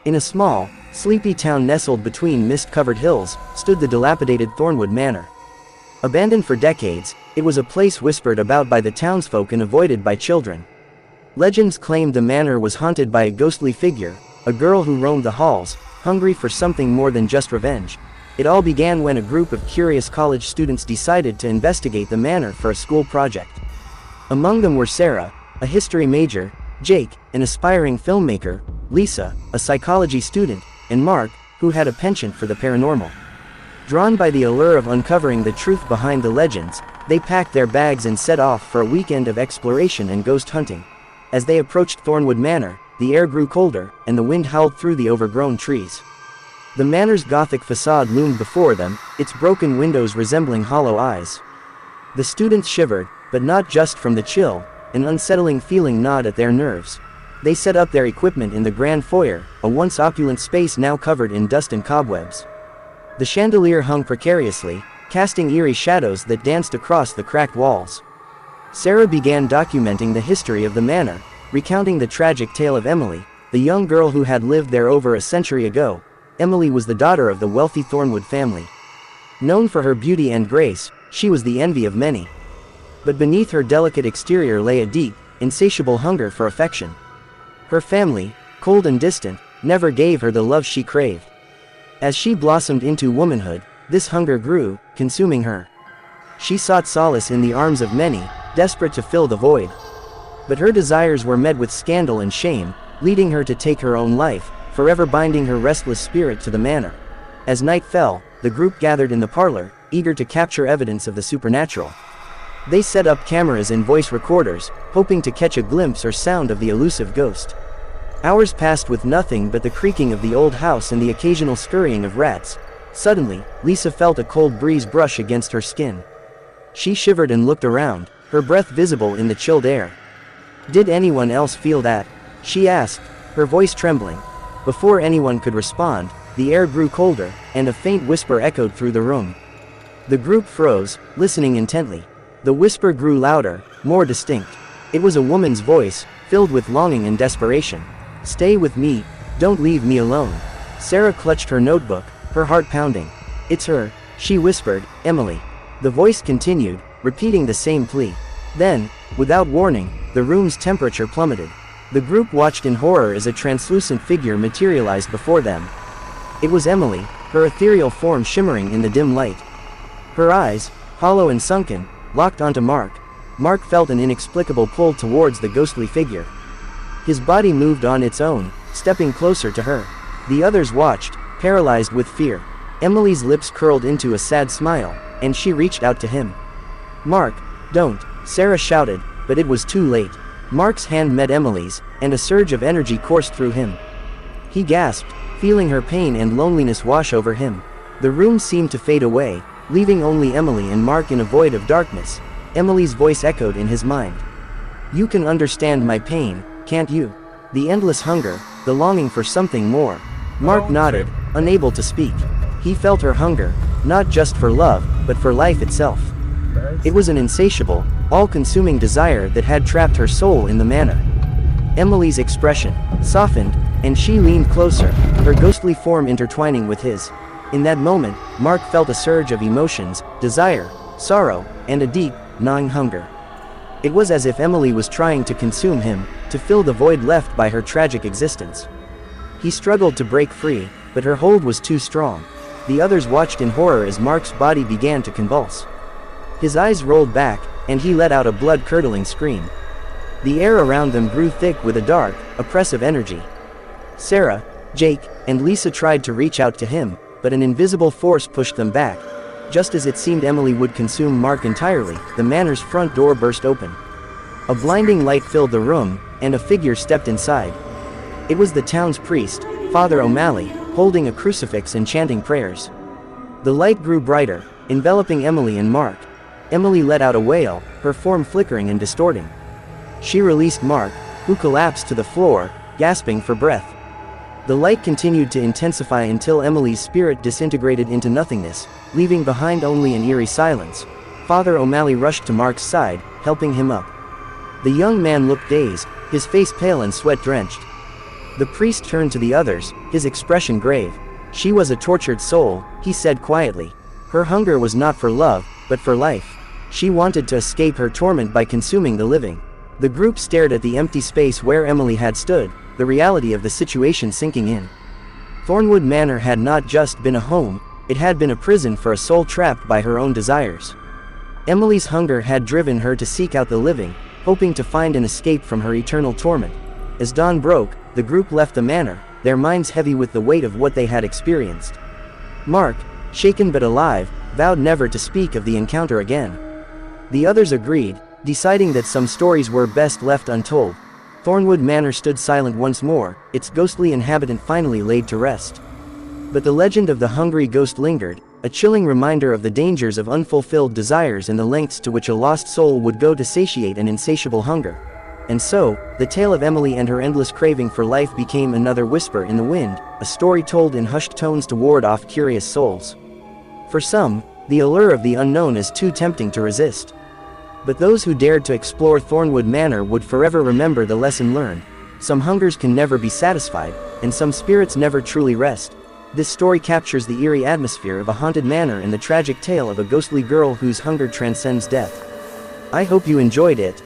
In a small, sleepy town nestled between mist-covered hills, stood the dilapidated Thornwood Manor. Abandoned for decades, it was a place whispered about by the townsfolk and avoided by children. Legends claimed the manor was haunted by a ghostly figure, a girl who roamed the halls, hungry for something more than just revenge. It all began when a group of curious college students decided to investigate the manor for a school project. Among them were Sarah, a history major, Jake, an aspiring filmmaker, Lisa, a psychology student, and Mark, who had a penchant for the paranormal. Drawn by the allure of uncovering the truth behind the legends, they packed their bags and set off for a weekend of exploration and ghost hunting. As they approached Thornwood Manor, the air grew colder, and the wind howled through the overgrown trees. The manor's Gothic facade loomed before them, its broken windows resembling hollow eyes. The students shivered, but not just from the chill, an unsettling feeling gnawed at their nerves. They set up their equipment in the grand foyer, a once opulent space now covered in dust and cobwebs. The chandelier hung precariously, casting eerie shadows that danced across the cracked walls. Sarah began documenting the history of the manor, recounting the tragic tale of Emily, the young girl who had lived there over a century ago. Emily was the daughter of the wealthy Thornwood family. Known for her beauty and grace, she was the envy of many. But beneath her delicate exterior lay a deep, insatiable hunger for affection. Her family, cold and distant, never gave her the love she craved. As she blossomed into womanhood, this hunger grew, consuming her. She sought solace in the arms of many, desperate to fill the void. But her desires were met with scandal and shame, leading her to take her own life, forever binding her restless spirit to the manor. As night fell, the group gathered in the parlor, eager to capture evidence of the supernatural. They set up cameras and voice recorders, hoping to catch a glimpse or sound of the elusive ghost. Hours passed with nothing but the creaking of the old house and the occasional scurrying of rats. Suddenly, Lisa felt a cold breeze brush against her skin. She shivered and looked around, her breath visible in the chilled air. "Did anyone else feel that?" she asked, her voice trembling. Before anyone could respond, the air grew colder, and a faint whisper echoed through the room. The group froze, listening intently. The whisper grew louder, more distinct. It was a woman's voice, filled with longing and desperation. "Stay with me, don't leave me alone." Sarah clutched her notebook, her heart pounding. "It's her," she whispered, "Emily." The voice continued, repeating the same plea. Then, without warning, the room's temperature plummeted. The group watched in horror as a translucent figure materialized before them. It was Emily, her ethereal form shimmering in the dim light. Her eyes, hollow and sunken, locked onto Mark. Mark felt an inexplicable pull towards the ghostly figure. His body moved on its own, stepping closer to her. The others watched, paralyzed with fear. Emily's lips curled into a sad smile, and she reached out to him. "Mark, don't," Sarah shouted, but it was too late. Mark's hand met Emily's, and a surge of energy coursed through him. He gasped, feeling her pain and loneliness wash over him. The room seemed to fade away, leaving only Emily and Mark in a void of darkness. Emily's voice echoed in his mind. "You can understand my pain, can't you? The endless hunger, the longing for something more." Mark nodded, unable to speak. He felt her hunger, not just for love, but for life itself. It was an insatiable, all-consuming desire that had trapped her soul in the manor. Emily's expression softened, and she leaned closer, her ghostly form intertwining with his. In that moment, Mark felt a surge of emotions, desire, sorrow, and a deep, gnawing hunger. It was as if Emily was trying to consume him, to fill the void left by her tragic existence. He struggled to break free, but her hold was too strong. The others watched in horror as Mark's body began to convulse. His eyes rolled back, and he let out a blood-curdling scream. The air around them grew thick with a dark, oppressive energy. Sarah, Jake, and Lisa tried to reach out to him, but an invisible force pushed them back. Just as it seemed Emily would consume Mark entirely, the manor's front door burst open. A blinding light filled the room, and a figure stepped inside. It was the town's priest, Father O'Malley, holding a crucifix and chanting prayers. The light grew brighter, enveloping Emily and Mark. Emily let out a wail, her form flickering and distorting. She released Mark, who collapsed to the floor, gasping for breath. The light continued to intensify until Emily's spirit disintegrated into nothingness, leaving behind only an eerie silence. Father O'Malley rushed to Mark's side, helping him up. The young man looked dazed, his face pale and sweat-drenched. The priest turned to the others, his expression grave. She was a tortured soul, he said quietly. Her hunger was not for love, but for life. She wanted to escape her torment by consuming the living. The group stared at the empty space where Emily had stood, the reality of the situation sinking in. Thornwood Manor had not just been a home, it had been a prison for a soul trapped by her own desires. Emily's hunger had driven her to seek out the living, hoping to find an escape from her eternal torment. As dawn broke, the group left the manor, their minds heavy with the weight of what they had experienced. Mark, shaken but alive, vowed never to speak of the encounter again. The others agreed, deciding that some stories were best left untold. Thornwood Manor stood silent once more, its ghostly inhabitant finally laid to rest. But the legend of the hungry ghost lingered, a chilling reminder of the dangers of unfulfilled desires and the lengths to which a lost soul would go to satiate an insatiable hunger. And so, the tale of Emily and her endless craving for life became another whisper in the wind, a story told in hushed tones to ward off curious souls. For some, the allure of the unknown is too tempting to resist. But those who dared to explore Thornwood Manor would forever remember the lesson learned. Some hungers can never be satisfied, and some spirits never truly rest. This story captures the eerie atmosphere of a haunted manor and the tragic tale of a ghostly girl whose hunger transcends death. I hope you enjoyed it.